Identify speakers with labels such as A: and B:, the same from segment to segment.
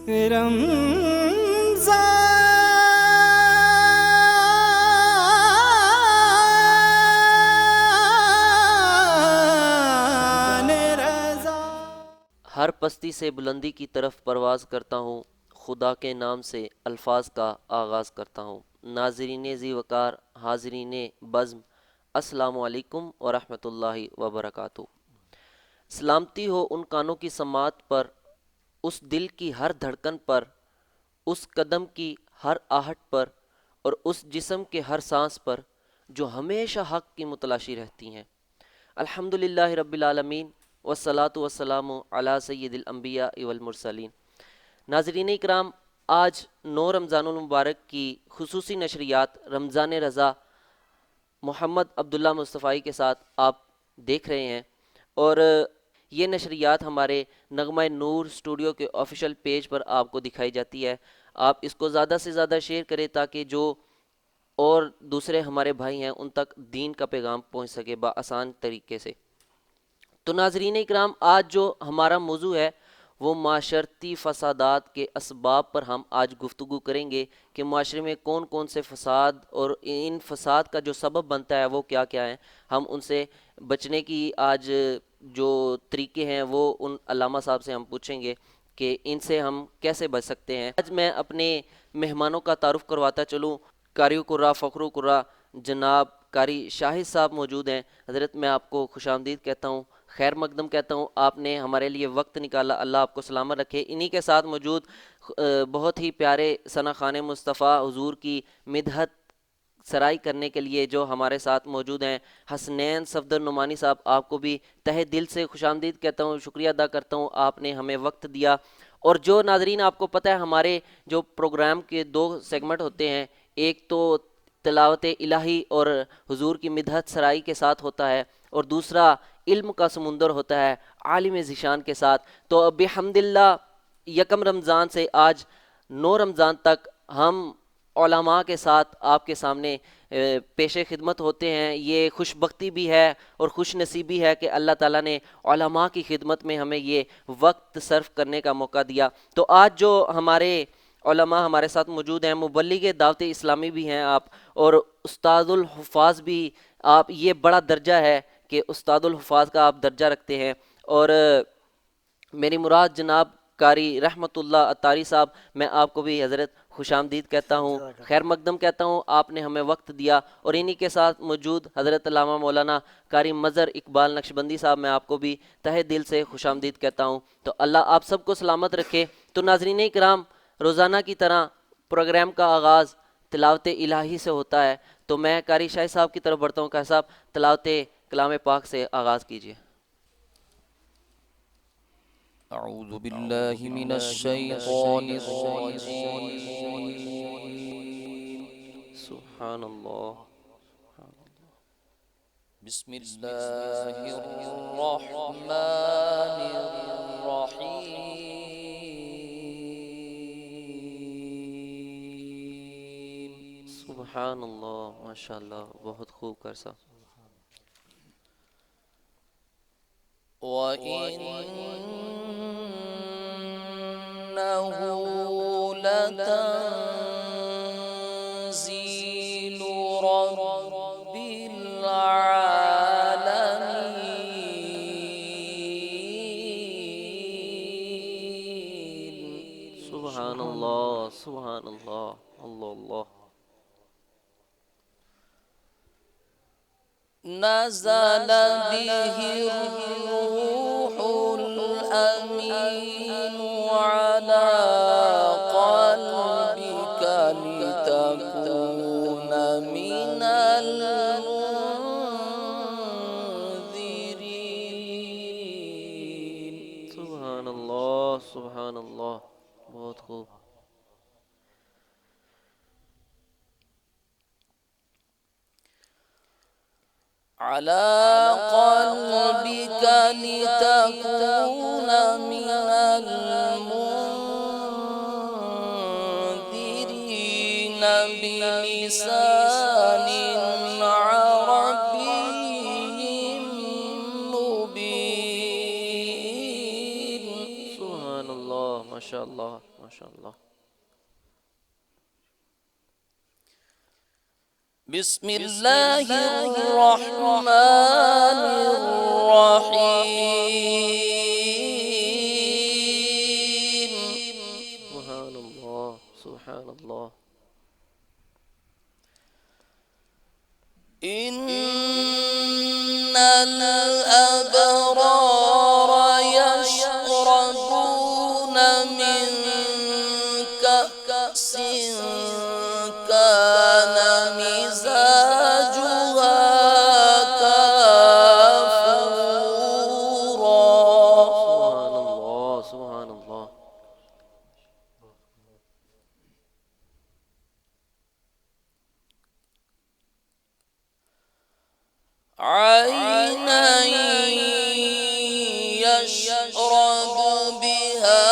A: ہر پستی سے بلندی کی طرف پرواز کرتا ہوں، خدا کے نام سے الفاظ کا آغاز کرتا ہوں۔ ناظرین ذی وقار، حاضرین بزم، السلام علیکم ورحمۃ اللہ وبرکاتہ۔ سلامتی ہو ان کانوں کی سماعت پر، اس دل کی ہر دھڑکن پر، اس قدم کی ہر آہٹ پر، اور اس جسم کے ہر سانس پر جو ہمیشہ حق کی متلاشی رہتی ہیں۔ الحمدللہ رب العالمین والصلاة والسلام علی سید الانبیاء والمرسلین۔ ناظرین اکرام، آج 9 رمضان المبارک کی خصوصی نشریات رمضان رضا محمد عبداللہ مصطفی کے ساتھ آپ دیکھ رہے ہیں، اور یہ نشریات ہمارے نغمہ نور اسٹوڈیو کے آفیشیل پیج پر آپ کو دکھائی جاتی ہے۔ آپ اس کو زیادہ سے زیادہ شیئر کریں تاکہ جو اور دوسرے ہمارے بھائی ہیں ان تک دین کا پیغام پہنچ سکے بآسان طریقے سے۔ تو ناظرین اکرام، آج جو ہمارا موضوع ہے وہ معاشرتی فسادات کے اسباب پر ہم آج گفتگو کریں گے کہ معاشرے میں کون کون سے فساد اور ان فساد کا جو سبب بنتا ہے وہ کیا کیا ہیں۔ ہم ان سے بچنے کی آج جو طریقے ہیں وہ ان علامہ صاحب سے ہم پوچھیں گے کہ ان سے ہم کیسے بچ سکتے ہیں۔ آج میں اپنے مہمانوں کا تعارف کرواتا چلوں۔ قاری قرہ فخر قرہ جناب قاری شاہد صاحب موجود ہیں۔ حضرت میں آپ کو خوش آمدید کہتا ہوں، خیر مقدم کہتا ہوں، آپ نے ہمارے لیے وقت نکالا، اللہ آپ کو سلامت رکھے۔ انہی کے ساتھ موجود بہت ہی پیارے ثنا خان مصطفیٰ حضور کی مدحت سرائی کرنے کے لیے جو ہمارے ساتھ موجود ہیں، حسنین صفدر نعمانی صاحب، آپ کو بھی تہہ دل سے خوش آمدید کہتا ہوں، شکریہ ادا کرتا ہوں، آپ نے ہمیں وقت دیا۔ اور جو ناظرین، آپ کو پتہ ہے ہمارے جو پروگرام کے 2 سیگمنٹ ہوتے ہیں، ایک تو تلاوت الہی اور حضور کی مدحت سرائی کے ساتھ ہوتا ہے، اور دوسرا علم کا سمندر ہوتا ہے عالم ذیشان کے ساتھ۔ تو بحمداللہ 1 رمضان سے آج 9 رمضان تک ہم علماء کے ساتھ آپ کے سامنے پیش خدمت ہوتے ہیں۔ یہ خوش بختی بھی ہے اور خوش نصیبی ہے کہ اللہ تعالیٰ نے علماء کی خدمت میں ہمیں یہ وقت صرف کرنے کا موقع دیا۔ تو آج جو ہمارے علماء ہمارے ساتھ موجود ہیں، مبلغ دعوت اسلامی بھی ہیں آپ، اور استاد الحفاظ بھی آپ، یہ بڑا درجہ ہے کہ استاد الحفاظ کا آپ درجہ رکھتے ہیں۔ اور میری مراد جناب قاری رحمت اللہ عطاری صاحب، میں آپ کو بھی حضرت خوش آمدید کہتا ہوں، خیر مقدم کہتا ہوں، آپ نے ہمیں وقت دیا۔ اور انہی کے ساتھ موجود حضرت علامہ مولانا قاری مظہر اقبال نقشبندی صاحب، میں آپ کو بھی تہہ دل سے خوش آمدید کہتا ہوں۔ تو اللہ آپ سب کو سلامت رکھے۔ تو ناظرین اکرام، روزانہ کی طرح پروگرام کا آغاز تلاوت الہی سے ہوتا ہے، تو میں قاری شاہد صاحب کی طرف بڑھتا ہوں۔ قاری صاحب، تلاوت کلام پاک سے آغاز کیجیے۔
B: اعوذ باللہ من الشیطان الرجیم،
A: سبحان اللہ۔
B: بسم اللہ الرحمن الرحیم۔
A: سبحان اللہ، ماشاءاللہ، بہت خوب کر صاحب۔
B: وَإِنَّهُ لَتَنزِيلُ رَبِّ العالمین۔
A: سبحان اللہ، سبحان اللہ، اللہ اللہ۔
B: نزل به الروح الأمين على قلبك لتكون من المنذرين۔
A: سبحان اللہ، سبحان اللہ، بہت خوب۔
B: على قلبك لتكون من المنذرين بلسان عربي مبين۔
A: سبحان اللہ، ماشاء اللہ ماشاء اللہ.
B: بسم الله الرحمن الرحيم.
A: سبحان اللہ سبحان اللہ.
B: إن الأبرار يشربون من كأس كان مزاجها كافورا.
A: سبحان اللہ سبحان اللہ.
B: عينا يشرب بها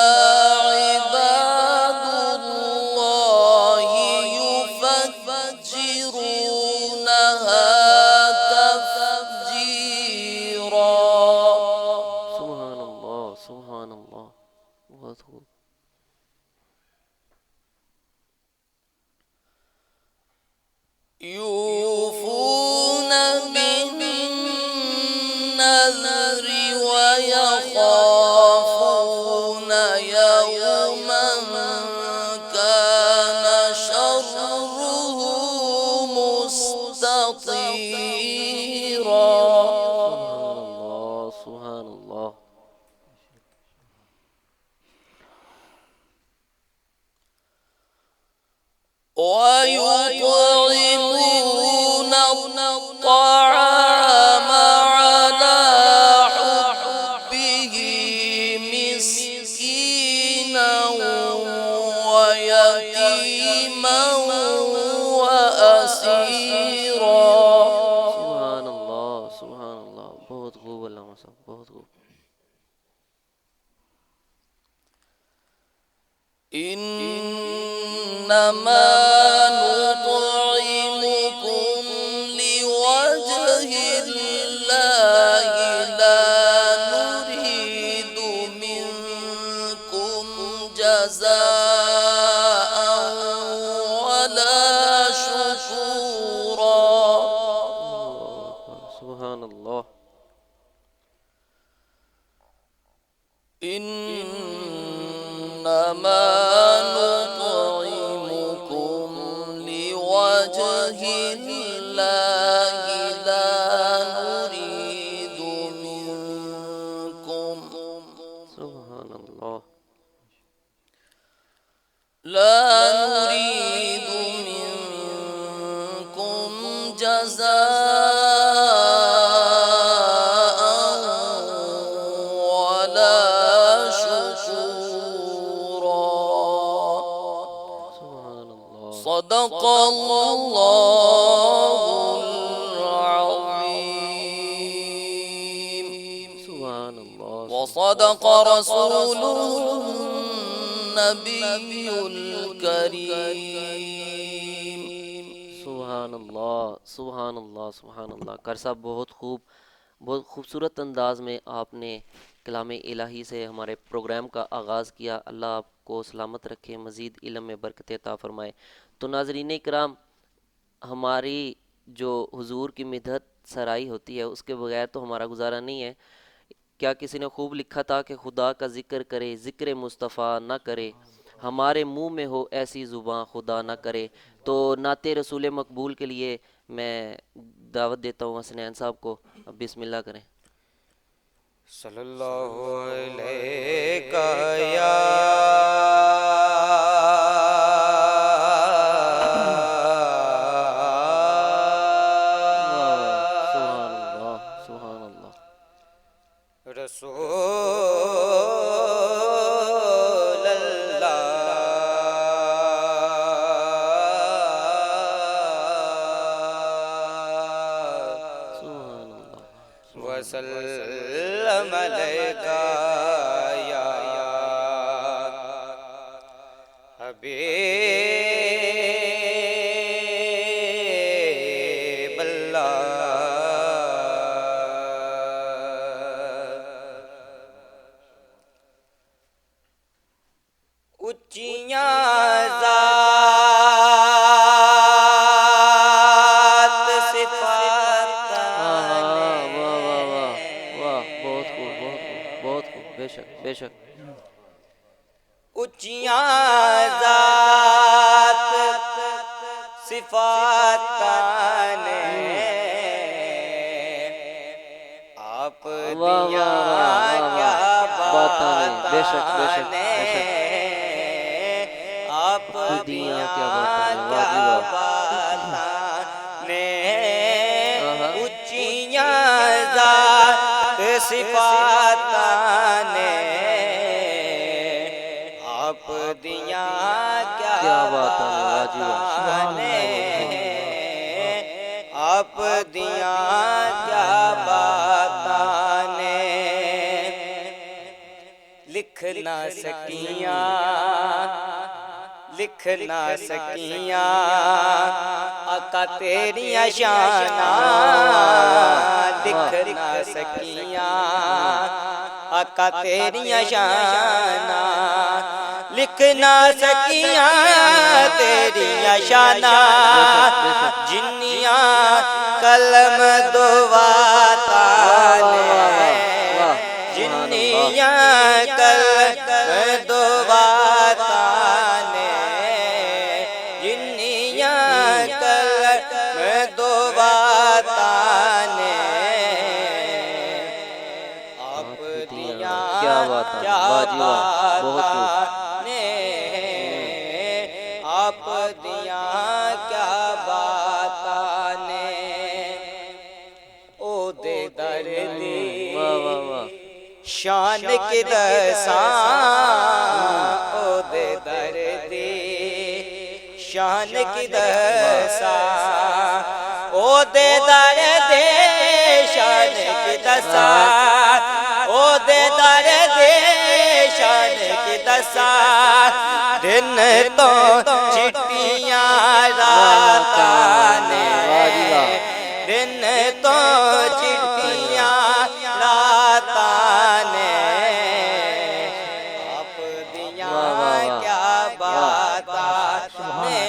B: عباد الله يفجرونها تفجيرا.
A: سبحان اللہ سبحان اللہ. بہت خوب.
B: يوفون بالنذر ويخافون يوما كان شره مستطيرا.
A: سبحان اللہ سبحان اللہ.
B: ويطعمون الطعام على حبه مسكينا ويتيما وأسيرا.
A: سبحان اللہ سبحان اللہ. بہت خوب علامہ صاحب بہت خوب.
B: إنما نطعمكم لوجه الله لا نريد منكم جزاء ولا شكورا.
A: سبحان اللہ.
B: إنما نطعمكم لوجه الله لا نريد منكم
A: سبحان اللہ.
B: جزاء ولا شكورا.
A: سبحان اللہ.
B: صدق الله العظيم.
A: سبحان اللہ.
B: وصدق رسوله النبي الكريم.
A: سبحان اللہ سبحان اللہ سبحان اللہ. کر صاحب بہت خوب بہت خوبصورت انداز میں آپ نے کلام الہی سے ہمارے پروگرام کا آغاز کیا. اللہ آپ کو سلامت رکھے مزید علم میں برکت عطا فرمائے. تو ناظرین کرام ہماری جو حضور کی مدحت سرائی ہوتی ہے اس کے بغیر تو ہمارا گزارا نہیں ہے. کیا کسی نے خوب لکھا تھا کہ خدا کا ذکر کرے ذکر مصطفیٰ نہ کرے ہمارے منہ میں ہو ایسی زباں خدا نہ کرے. تو نعت رسول مقبول کے لیے میں دعوت دیتا ہوں حسنین صاحب کو. اب بسم اللہ کریں.
C: صلی اللہ علیہ یا
A: سبحان اللہ سبحان اللہ.
C: رسول اللہ
A: سبحان اللہ.
C: وسلم علیکہ یا حبیب اللہ.
A: بہت خوب بے شک بے شک
C: اچیاں ذات صفات نے آپ
A: واہ واہ
C: دیاں
A: واہ
C: کیا
A: واہ باتاں نے بے شک بے شک
C: باتاں
A: بے شک
C: نے آپ
A: خودیاں
C: دیاں
A: کیا باتاں نے واہ جی
C: کیا
A: واہ
C: باتاں نے
A: آہا
C: اچیاں ذات صفات نے آپ دیاں
A: کیا
C: کیا
A: باتاں نے واہ جی واہ
C: باتاں نے آپ دیاں کیا باتاں نے لکھ نہ سکیاں لکھ نہ سکیاں آقا تیریاں شاناں لکھ نہ سکیاں آقا تیریاں شاناں لکھ نہ سکیاں تیریاں شاناں جنیاں قلم دعاتا نے جنیاں قلم دعاتا نے جنیاں قلم دعاتا نے آپ دیاں
A: کیا باتاں
C: کیا
A: واہ جی واہ بہت خوب
C: باتاں نے آپ دیاں کیا باتاں نے او دے در دی
A: واہ واہ واہ
C: شان کی دساں او دے در دی شان کی دساں او دے در دے شان کی دساں او دے در دے شان کی دساں دن تو چٹیاں راتاں نے دن تو چٹیاں راتاں نے آپ دیاں
A: واہ واہ واہ
C: کیا باتاں نے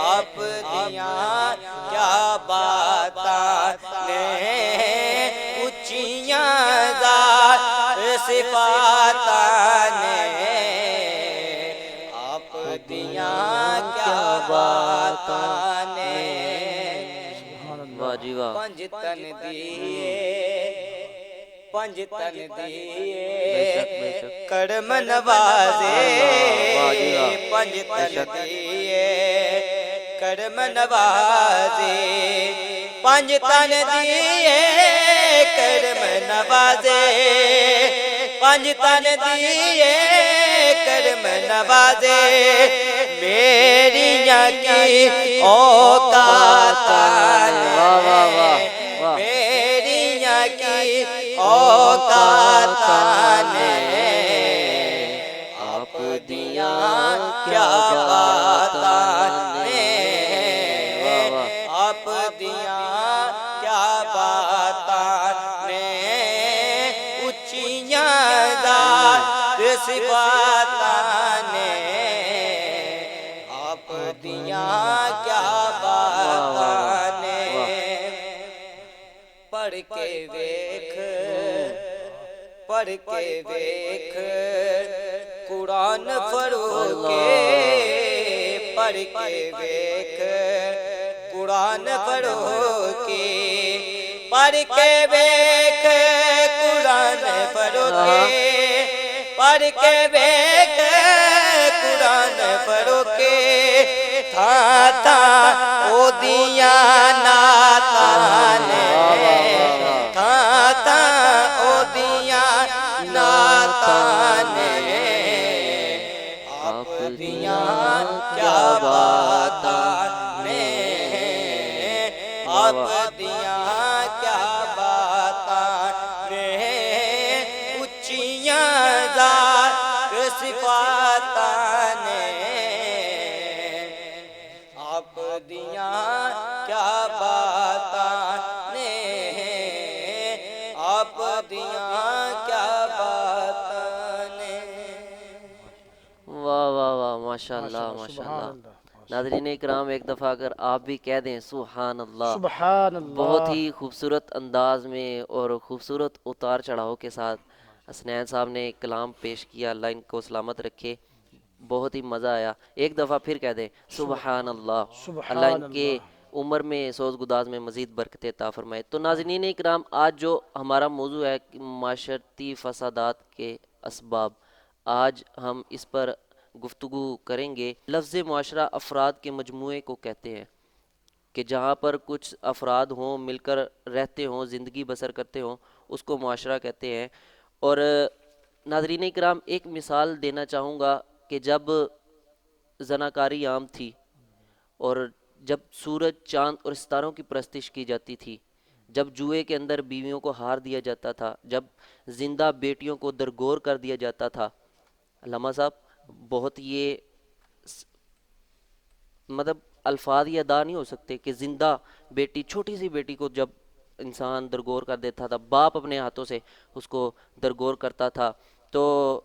C: آپ دیاں کیا باتاں نے اچیاں ذات صفاتاں نے آپ دیاں کیا باتاں نے
A: واہ جی واہ
C: پنج تن دیے پنج تن
A: بے شک بے
C: دیے
A: شک
C: کرم نوازے
A: واہ جی واہ
C: پنج
A: بے
C: تن
A: شک
C: دیے کرم نوازے پنج تن دیے کرم نوازے پنج تن دیے کرم نوازے میریاں کی اوقاتاں نے
A: واہ واہ واہ واہ
C: میریاں کی اوقاتاں نے آپ دیاں کیا باتاں نے
A: واہ واہ
C: آپ دیاں کیا باتاں نے اچیاں ذات صفاتاں نے آپ دیاں کیا باتاں نے پڑھ کے ویکھ پڑھ کے ویکھ قرآن فروکے پڑھ کے ویکھ قرآن فروکے پڑھ کے ویکھ قرآن فروکے پڑھ کے ویکھ قرآن فروکے تھا تھا او دیاں ناتاں نے تھا تھا او دیاں ناتاں نے آپ دیاں کیا باتاں نے آپ دیاں کیا باتاں نے اچیاں ذات صفاتاں نے آپ دیاں کیا باتاں نے آپ دیاں کیا باتاں نے
A: واہ واہ واہ ماشاء اللہ ماشاء اللہ ناظرین اکرام ایک دفعہ اگر آپ بھی کہہ دیں سبحان اللہ،
D: سبحان
A: بہت
D: اللہ.
A: ہی خوبصورت انداز میں اور خوبصورت اتار چڑھاؤ کے ساتھ حسنین صاحب نے ایک کلام پیش کیا، اللہ ان کو سلامت رکھے، بہت ہی مزہ آیا. ایک دفعہ پھر کہہ دیں سبحان اللہ. اللہ ان
D: سبحان
A: کے
D: اللہ.
A: عمر میں سوز گداز میں مزید برکت عطا فرمائے. تو ناظرین اکرام آج جو ہمارا موضوع ہے کہ معاشرتی فسادات کے اسباب، آج ہم اس پر گفتگو کریں گے. لفظ معاشرہ افراد کے مجموعے کو کہتے ہیں کہ جہاں پر کچھ افراد ہوں، مل کر رہتے ہوں، زندگی بسر کرتے ہوں، اس کو معاشرہ کہتے ہیں. اور ناظرین اکرام ایک مثال دینا چاہوں گا کہ جب زناکاری عام تھی اور جب سورج چاند اور ستاروں کی پرستش کی جاتی تھی، جب جوئے کے اندر بیویوں کو ہار دیا جاتا تھا، جب زندہ بیٹیوں کو درگور کر دیا جاتا تھا. علامہ صاحب بہت یہ مطلب الفاظ یہ ادا نہیں ہو سکتے کہ زندہ بیٹی، چھوٹی سی بیٹی کو جب انسان درگور کر دیتا تھا، باپ اپنے ہاتھوں سے اس کو درگور کرتا تھا. تو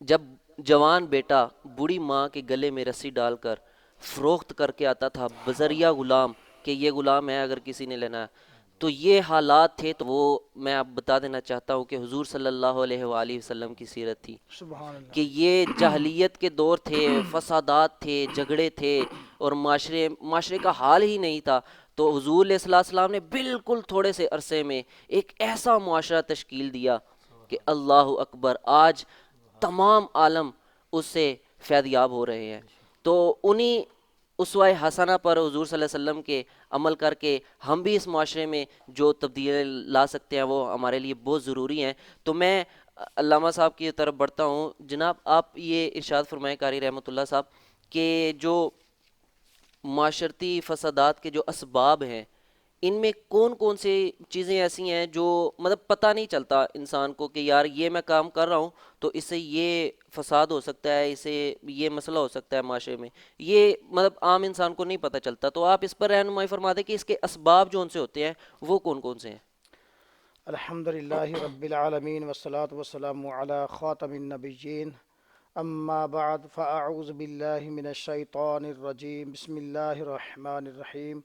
A: جب جوان بیٹا بوڑھی ماں کے گلے میں رسی ڈال کر فروخت کر کے آتا تھا بذریعہ غلام، کہ یہ غلام ہے اگر کسی نے لینا ہے، تو یہ حالات تھے. تو وہ میں آپ بتا دینا چاہتا ہوں کہ حضور صلی اللہ علیہ وآلہ وسلم کی سیرت تھی
D: سبحان اللہ.
A: کہ یہ جاہلیت کے دور تھے، فسادات تھے، جھگڑے تھے اور معاشرے کا حال ہی نہیں تھا. تو حضور علیہ الصلوۃ والسلام نے بالکل تھوڑے سے عرصے میں ایک ایسا معاشرہ تشکیل دیا کہ اللہ اکبر، آج تمام عالم اس سے فیض یاب ہو رہے ہیں. تو انہی اسوہ حسنہ پر حضور صلی اللہ علیہ وسلم کے عمل کر کے ہم بھی اس معاشرے میں جو تبدیلی لا سکتے ہیں وہ ہمارے لیے بہت ضروری ہیں. تو میں علامہ صاحب کی طرف بڑھتا ہوں. جناب آپ یہ ارشاد فرمائیں قاری رحمۃ اللہ صاحب کہ جو معاشرتی فسادات کے جو اسباب ہیں، ان میں کون کون سی چیزیں ایسی ہیں جو مطلب پتہ نہیں چلتا انسان کو کہ یار یہ میں کام کر رہا ہوں تو اس سے یہ فساد ہو سکتا ہے، اس سے یہ مسئلہ ہو سکتا ہے معاشرے میں، یہ مطلب عام انسان کو نہیں پتہ چلتا. تو آپ اس پر رہنمائی فرما دیں کہ اس کے اسباب جو ان سے ہوتے ہیں وہ کون کون سے ہیں.
D: الحمد للہ رب العالمین والصلاة والسلام علی خاتم النبیین. اما بعد فاعوذ باللہ من الشیطان الرجیم. بسم اللہ الرحمن الرحیم.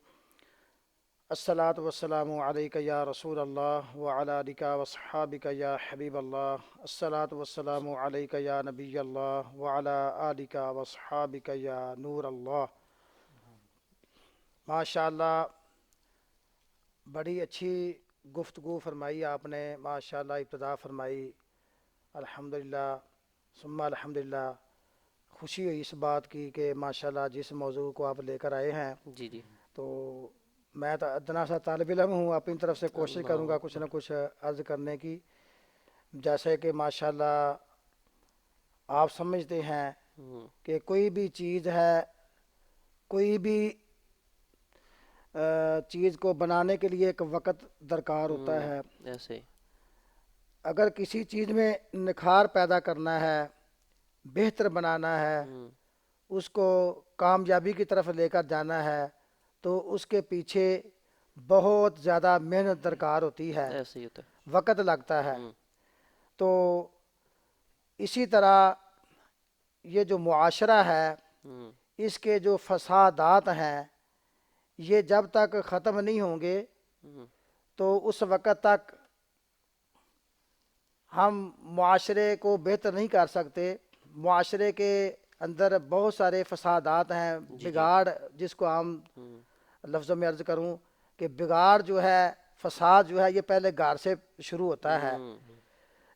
D: الصلاة والسلام علیک یا رسول اللہ وعلی آلک واصحابک یا حبیب اللہ. الصلاة والسلام علیک یا نبی اللہ وعلی آلک واصحابک یا نور اللہ. ماشاءاللہ بڑی اچھی گفتگو فرمائی آپ نے، ماشاءاللہ ابتدا فرمائی. الحمدللہ ثم الحمدللہ. خوشی ہوئی اس بات کی کہ ماشاءاللہ جس موضوع کو آپ لے کر آئے ہیں،
A: جی جی
D: تو میں تو ادنا سا طالب علم ہوں، اپنی طرف سے کوشش کروں گا کچھ نہ کچھ عرض کرنے کی. جیسے کہ ماشاءاللہ آپ سمجھتے ہیں کہ کوئی بھی چیز ہے، کوئی بھی چیز کو بنانے کے لیے ایک وقت درکار ہوتا ہے.
A: ایسے
D: اگر کسی چیز میں نکھار پیدا کرنا ہے، بہتر بنانا ہے، اس کو کامیابی کی طرف لے کر جانا ہے، تو اس کے پیچھے بہت زیادہ محنت درکار ہوتی ہے،
A: ایسے ہی ہوتا ہے.
D: وقت لگتا ہے. تو اسی طرح یہ جو معاشرہ ہے، اس کے جو فسادات ہیں، یہ جب تک ختم نہیں ہوں گے تو اس وقت تک ہم معاشرے کو بہتر نہیں کر سکتے. معاشرے کے اندر بہت سارے فسادات ہیں. بگاڑ جس کو عام لفظوں میں عرض کروں کہ بگاڑ جو ہے، فساد جو ہے، یہ پہلے گھر سے شروع ہوتا ہے.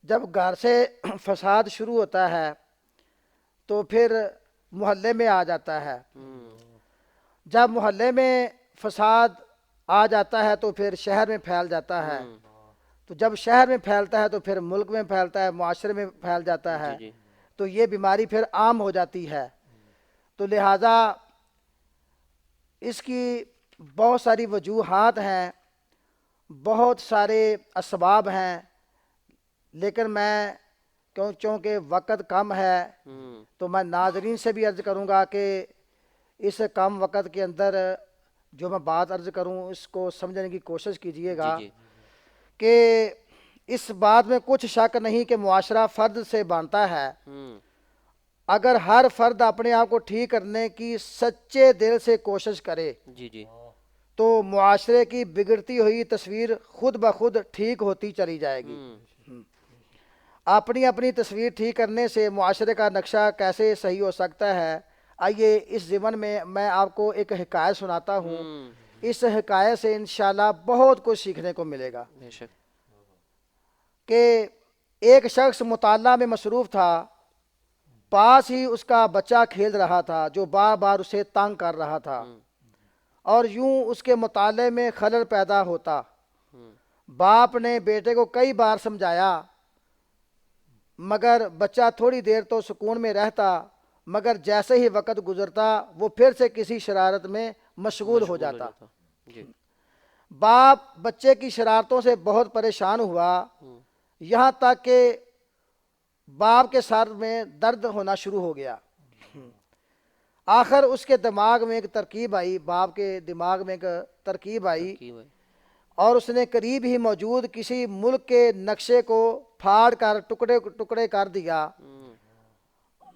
D: جب گھر سے فساد شروع ہوتا ہے تو پھر محلے میں آ جاتا ہے. جب محلے میں فساد آ جاتا ہے تو پھر شہر میں پھیل جاتا ہے. تو جب شہر میں پھیلتا ہے تو پھر ملک میں پھیلتا ہے، معاشرے میں پھیل جاتا ہے. تو یہ بیماری پھر عام ہو جاتی ہے. تو لہٰذا اس کی بہت ساری وجوہات ہیں، بہت سارے اسباب ہیں. لیکن میں چونکہ وقت کم ہے تو میں ناظرین سے بھی عرض کروں گا کہ اس کم وقت کے اندر جو میں بات عرض کروں اس کو سمجھنے کی کوشش کیجئے گا کہ اس بات میں کچھ شک نہیں کہ معاشرہ فرد سے بنتا ہے اگر ہر فرد اپنے آپ کو ٹھیک کرنے کی سچے دل سے کوشش کرے
A: جی جی
D: تو معاشرے کی بگڑتی ہوئی تصویر خود بخود ٹھیک ہوتی چلی جائے گی۔ اپنی اپنی تصویر ٹھیک کرنے سے معاشرے کا نقشہ کیسے صحیح ہو سکتا ہے؟ آئیے اس ضمن میں آپ کو ایک حکایت سناتا ہوں، اس حکایت سے انشاءاللہ بہت کچھ سیکھنے کو ملے گا۔
A: بے شک۔
D: کہ ایک شخص مطالعہ میں مصروف تھا، پاس ہی اس کا بچہ کھیل رہا تھا جو بار بار اسے تنگ کر رہا تھا، اور یوں اس کے مطالعے میں خلل پیدا ہوتا۔ باپ نے بیٹے کو کئی بار سمجھایا مگر بچہ تھوڑی دیر تو سکون میں رہتا، مگر جیسے ہی وقت گزرتا وہ پھر سے کسی شرارت میں مشغول ہو جاتا۔
A: جی
D: باپ بچے کی شرارتوں سے بہت پریشان ہوا، یہاں تک کہ باپ کے سر میں درد ہونا شروع ہو گیا۔ آخر اس کے دماغ میں ایک ترکیب آئی، باپ کے دماغ میں ایک ترکیب آئی،
A: کی بھائی۔
D: اور اس نے قریب ہی موجود کسی ملک کے نقشے کو پھاڑ کر ٹکڑے ٹکڑے کر دیا،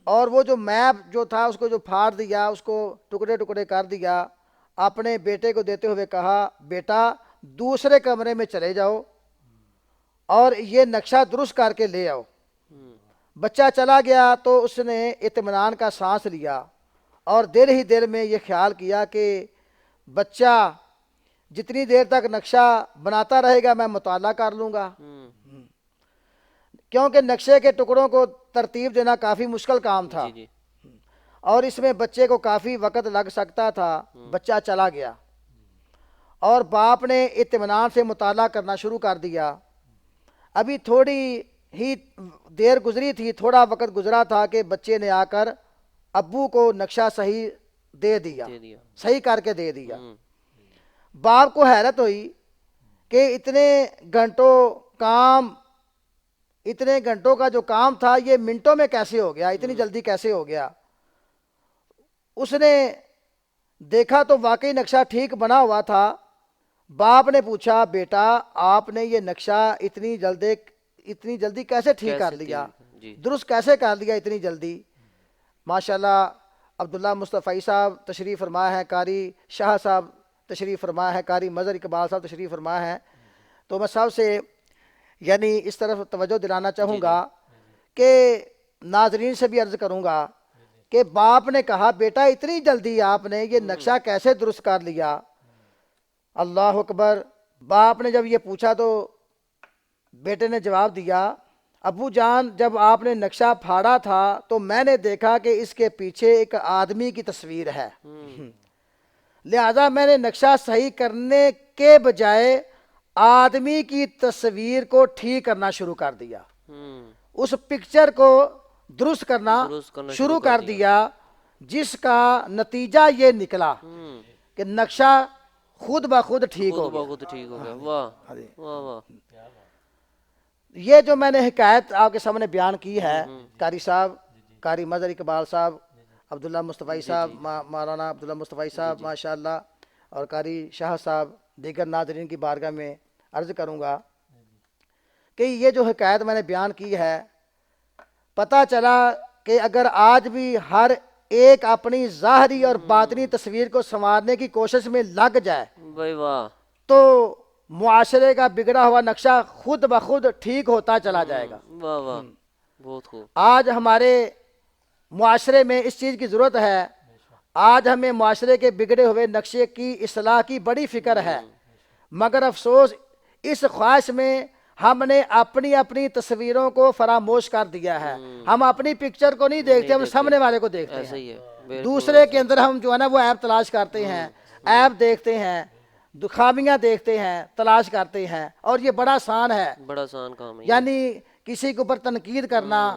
D: اور وہ جو میپ جو تھا اس کو جو پھاڑ دیا، اس کو ٹکڑے ٹکڑے کر دیا۔ اپنے بیٹے کو دیتے ہوئے کہا، بیٹا دوسرے کمرے میں چلے جاؤ اور یہ نقشہ درست کر کے لے آؤ۔ بچہ چلا گیا تو اس نے اطمینان کا سانس لیا اور دل ہی دل میں یہ خیال کیا کہ بچہ جتنی دیر تک نقشہ بناتا رہے گا میں مطالعہ کر لوں گا، کیونکہ نقشے کے ٹکڑوں کو ترتیب دینا کافی مشکل کام تھا،
A: جی جی
D: اور اس میں بچے کو کافی وقت لگ سکتا تھا۔ بچہ چلا گیا اور باپ نے اطمینان سے مطالعہ کرنا شروع کر دیا۔ ابھی تھوڑی ہی دیر گزری تھی، تھوڑا وقت گزرا تھا کہ بچے نے آ کر ابو کو نقشہ صحیح دے دیا، صحیح کر کے دے دیا۔ باپ کو حیرت ہوئی کہ اتنے گھنٹوں کا جو کام تھا یہ منٹوں میں کیسے ہو گیا، اتنی جلدی کیسے ہو گیا۔ اس نے دیکھا تو واقعی نقشہ ٹھیک بنا ہوا تھا۔ باپ نے پوچھا، بیٹا آپ نے یہ نقشہ اتنی جلدی کیسے ٹھیک کر لیا، درست کیسے کر لیا اتنی جلدی؟ ماشاءاللہ عبداللہ مصطفی صاحب تشریف فرما ہے، قاری شاہ صاحب تشریف فرما ہے، قاری مظہر اقبال صاحب تشریف فرما ہے۔ تو میں سب سے یعنی اس طرف توجہ دلانا چاہوں گا کہ ناظرین سے بھی عرض کروں گا کہ باپ نے کہا، بیٹا اتنی جلدی آپ نے یہ نقشہ کیسے درست کر لیا؟ اللہ اکبر۔ باپ نے جب یہ پوچھا تو بیٹے نے جواب دیا، ابو جان جب آپ نے نقشہ پھاڑا تھا تو میں نے دیکھا کہ اس کے پیچھے ایک آدمی کی تصویر ہے، لہذا میں نے نقشہ صحیح کرنے کے بجائے آدمی کی تصویر کو ٹھیک کرنا شروع کر دیا، اس پکچر کو درست کرنا شروع کر دیا، جس کا نتیجہ یہ نکلا کہ نقشہ خود بخود ٹھیک ہو گیا۔
A: واہ واہ واہ۔
D: یہ جو میں نے حکایت آپ کے سامنے بیان کی ہے، قاری صاحب، قاری مظہر اقبال صاحب، عبداللہ مصطفی صاحب، مولانا عبداللہ مصطفی صاحب ماشاءاللہ، اور قاری شاہ صاحب، دیگر ناظرین کی بارگاہ میں عرض کروں گا کہ یہ جو حکایت میں نے بیان کی ہے، پتہ چلا کہ اگر آج بھی ہر ایک اپنی ظاہری اور باطنی تصویر کو سنوارنے کی کوشش میں لگ جائے
A: بھائی واہ،
D: تو معاشرے کا بگڑا ہوا نقشہ خود بخود ٹھیک ہوتا چلا جائے گا۔
A: واہ واہ، بہت خوب۔
D: آج ہمارے معاشرے میں اس چیز کی ضرورت ہے، آج ہمیں معاشرے کے بگڑے ہوئے نقشے کی اصلاح کی بڑی فکر ہے، مگر افسوس اس خواہش میں ہم نے اپنی تصویروں کو فراموش کر دیا ہے۔ ہم اپنی پکچر کو نہیں دیکھتے، ہم سامنے والے کو دیکھتے ہیں، دوسرے کے اندر ہم جو ہے نا وہ عیب تلاش کرتے ہیں، عیب دیکھتے ہیں، خامیاں دیکھتے ہیں، تلاش کرتے ہیں، اور یہ بڑا آسان ہے،
A: بڑا آسان کام ہے،
D: یعنی کسی کے اوپر تنقید کرنا،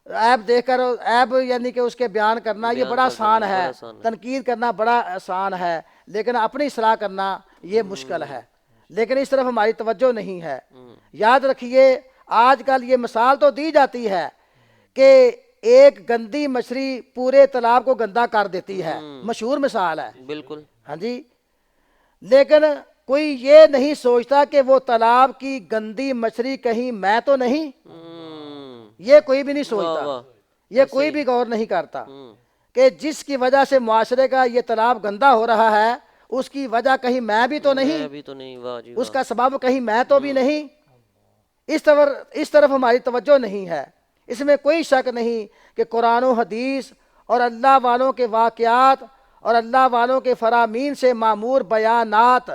D: عیب دیکھ کر عیب یعنی کہ اس کے بیان کرنا، یہ بڑا آسان ہے، تنقید کرنا بڑا آسان ہے، لیکن اپنی اصلاح کرنا یہ مشکل ہے، لیکن اس طرف ہماری توجہ نہیں ہے۔ یاد رکھیے، آج کل یہ مثال تو دی جاتی ہے کہ ایک گندی مچھلی پورے تالاب کو گندا کر دیتی ہے، مشہور مثال ہے،
A: بالکل،
D: ہاں جی، لیکن کوئی یہ نہیں سوچتا کہ وہ تالاب کی گندی مچھلی کہیں میں تو نہیں، یہ کوئی بھی نہیں سوچتا۔ یہ کوئی بھی غور نہیں کرتا کہ جس کی وجہ سے معاشرے کا یہ تالاب گندا ہو رہا ہے اس کی وجہ کہیں میں بھی تو نہیں،
A: بھی تو نہیں، واہ جی
D: اس کا سبب کہیں میں تو بھی نہیں۔ اس طرف ہماری توجہ نہیں ہے۔ اس میں کوئی شک نہیں کہ قرآن و حدیث اور اللہ والوں کے واقعات اور اللہ والوں کے فرامین سے معمور بیانات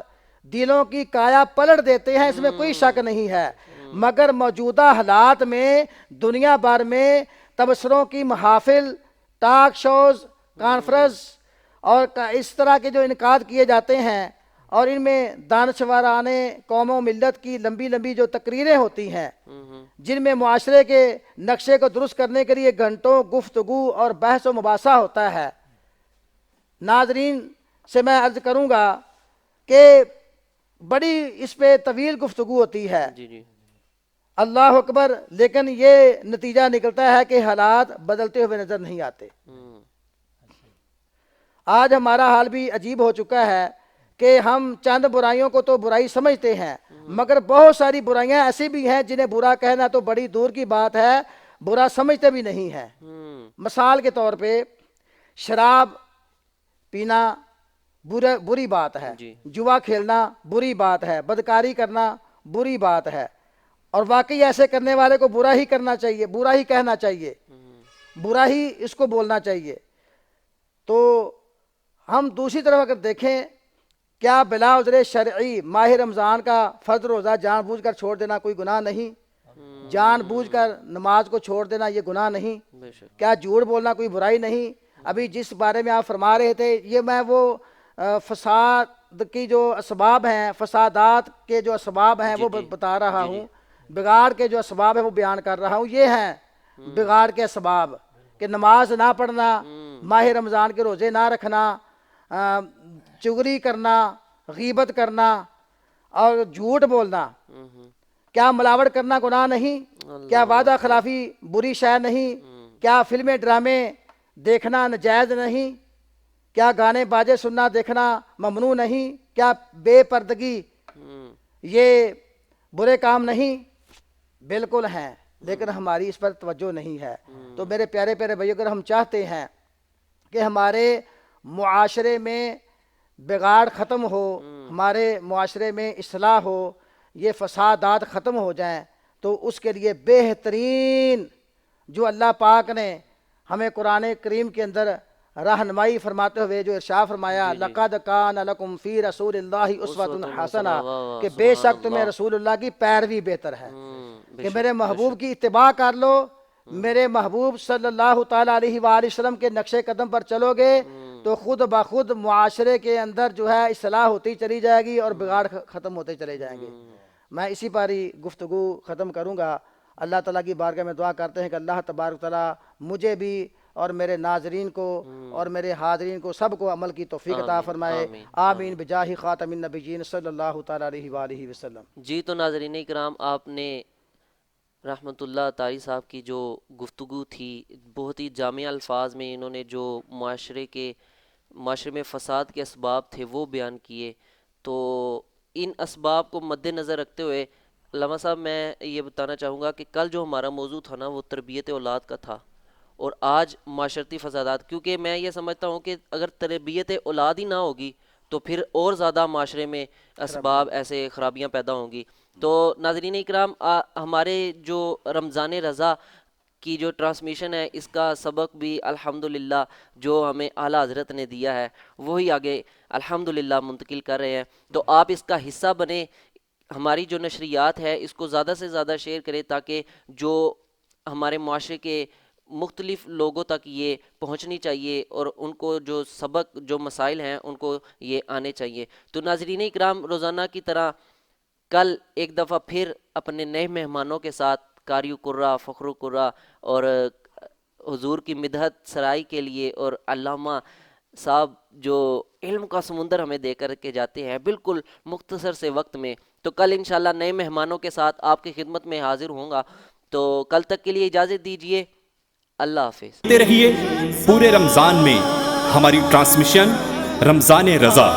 D: دلوں کی کایا پلٹ دیتے ہیں، اس میں کوئی شک نہیں ہے۔ مگر موجودہ حالات میں دنیا بھر میں تبصروں کی محافل، ٹاک شوز، کانفرنس اور اس طرح کے جو انعقاد کیے جاتے ہیں اور ان میں دانشورانے قوم و ملت کی لمبی لمبی جو تقریریں ہوتی ہیں جن میں معاشرے کے نقشے کو درست کرنے کے لیے گھنٹوں گفتگو اور بحث و مباحثہ ہوتا ہے، ناظرین سے میں عرض کروں گا کہ بڑی اس پہ طویل گفتگو ہوتی ہے،
A: جی جی
D: اللہ اکبر، لیکن یہ نتیجہ نکلتا ہے کہ حالات بدلتے ہوئے نظر نہیں آتے۔ آج ہمارا حال بھی عجیب ہو چکا ہے کہ ہم چند برائیوں کو تو برائی سمجھتے ہیں مگر بہت ساری برائیاں ایسی بھی ہیں جنہیں برا کہنا تو بڑی دور کی بات ہے، برا سمجھتے بھی نہیں ہیں۔ مثال کے طور پہ شراب پینا بری بات ہے، جوا کھیلنا بری بات ہے، بدکاری کرنا بری بات ہے، اور واقعی ایسے کرنے والے کو برا ہی کرنا چاہیے، برا ہی کہنا چاہیے، برا ہی اس کو بولنا چاہیے۔ تو ہم دوسری طرف اگر دیکھیں، کیا بلا عذر شرعی ماہ رمضان کا فرض روزہ جان بوجھ کر چھوڑ دینا کوئی گناہ نہیں؟ جان بوجھ کر نماز کو چھوڑ دینا یہ گناہ نہیں؟ کیا جھوٹ بولنا کوئی برائی نہیں؟ ابھی جس بارے میں آپ فرما رہے تھے یہ میں وہ فساد کی جو اسباب ہیں، فسادات کے جو اسباب ہیں وہ بتا رہا ہوں، بگاڑ کے جو اسباب ہیں وہ بیان کر رہا ہوں۔ یہ ہیں بگاڑ کے اسباب کہ نماز نہ پڑھنا، ماہ رمضان کے روزے نہ رکھنا، چغلی کرنا، غیبت کرنا اور جھوٹ بولنا۔ کیا ملاوٹ کرنا گناہ نہیں؟ کیا وعدہ خلافی بری شے نہیں؟ کیا فلمیں ڈرامے دیکھنا ناجائز نہیں؟ کیا گانے باجے سننا دیکھنا ممنوع نہیں؟ کیا بے پردگی یہ برے کام نہیں؟ بالکل ہیں، لیکن ہماری اس پر توجہ نہیں ہے۔ تو میرے پیارے پیارے بھائیو، اگر ہم چاہتے ہیں کہ ہمارے معاشرے میں بگاڑ ختم ہو، ہمارے معاشرے میں اصلاح ہو، یہ فسادات ختم ہو جائیں، تو اس کے لیے بہترین جو اللہ پاک نے ہمیں قرآن کریم کے اندر رہنمائی فرماتے ہوئے جو ارشاد فرمایا، لَقَدْ كَانَ لَكُمْ فِي رَسُولِ اللَّهِ أُسْوَةٌ حَسَنَةٌ، کہ بے شک تمہیں رسول اللہ کی پیروی بہتر ہے، کہ میرے محبوب کی اتباع کر لو، میرے محبوب صلی اللہ تعالیٰ علیہ وآلہ وسلم کے نقش قدم پر چلو گے تو خود بخود معاشرے کے اندر جو ہے اصلاح ہوتی چلی جائے گی اور بگاڑ ختم ہوتے چلے جائیں گے۔ میں اسی پر ہی گفتگو ختم کروں گا۔ اللہ تعالیٰ کی بارگاہ میں دعا کرتے ہیں کہ اللہ تبارک تعالیٰ مجھے بھی اور میرے ناظرین کو اور میرے حاضرین کو سب کو عمل کی توفیق عطا فرمائے، آمین بجاہ خاتم النبیین صلی اللہ تعالیٰ علیہ وآلہ وسلم۔
A: جی تو ناظرین اکرام، آپ نے رحمۃ اللہ طاری صاحب کی جو گفتگو تھی، بہت ہی جامع الفاظ میں انہوں نے جو معاشرے میں فساد کے اسباب تھے وہ بیان کیے۔ تو ان اسباب کو مد نظر رکھتے ہوئے علامہ صاحب میں یہ بتانا چاہوں گا کہ کل جو ہمارا موضوع تھا نا وہ تربیت اولاد کا تھا، اور آج معاشرتی فسادات، کیونکہ میں یہ سمجھتا ہوں کہ اگر تربیت اولاد ہی نہ ہوگی تو پھر اور زیادہ معاشرے میں اسباب ایسے خرابیاں پیدا ہوں گی۔ تو ناظرین اکرام، ہمارے جو رمضان رضا کی جو ٹرانسمیشن ہے اس کا سبق بھی الحمدللہ جو ہمیں اعلیٰ حضرت نے دیا ہے وہی آگے الحمدللہ منتقل کر رہے ہیں۔ تو آپ اس کا حصہ بنیں، ہماری جو نشریات ہے اس کو زیادہ سے زیادہ شیئر کریں تاکہ جو ہمارے معاشرے کے مختلف لوگوں تک یہ پہنچنی چاہیے اور ان کو جو سبق جو مسائل ہیں ان کو یہ آنے چاہیے۔ تو ناظرین اکرام، روزانہ کی طرح کل ایک دفعہ پھر اپنے نئے مہمانوں کے ساتھ قاری قرہ، فخر قرہ اور حضور کی مدحت سرائی کے لیے، اور علامہ صاحب جو علم کا سمندر ہمیں دے کر کے جاتے ہیں بالکل مختصر سے وقت میں، تو کل انشاءاللہ نئے مہمانوں کے ساتھ آپ کی خدمت میں حاضر ہوں گا۔ تو کل تک کے لیے اجازت دیجیے، اللہ حافظ۔
E: رہیے پورے رمضان میں ہماری ٹرانسمیشن رمضان رضا